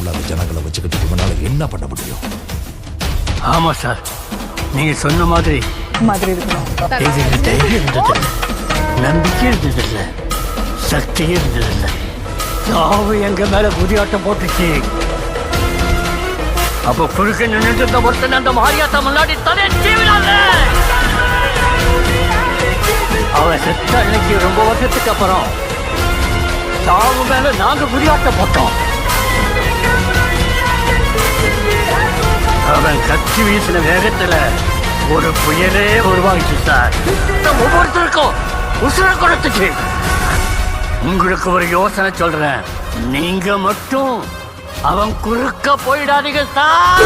இல்லாத ஜனங்களை வச்சுக்கிட்டு இவனால என்ன பண்ண முடியும்? ஆமா சார், நீங்க சொன்ன மாதிரி இருக்கணும். இதுல தைரியம் இருந்ததில்ல, நம்பிக்கை இருந்ததில்ல, சக்தியே இருந்ததில்ல. சாவு எங்க மேல புதியாட்டம் போட்டுச்சு. அப்ப குறுக்க நின்றுட்டு இருந்த ஒருத்தன் அந்த மாரியாத்தா முன்னாடி தலையை சீவினாங்க. அவன் செத்த அன்னைக்கு ரொம்ப வருஷத்துக்கு அப்புறம் சாவு மேல நாங்க புதியாட்டம் போட்டோம். அவன் கட்சி வீசின வேகத்துல ஒரு புயலே உருவாகிச்சு சார். ஒவ்வொருத்தருக்கும் உசுர கொடுத்துச்சு. உங்களுக்கு ஒரு யோசனை சொல்றேன், நீங்க மட்டும் அவன் குறுக்க போயிடாதீங்க சார்.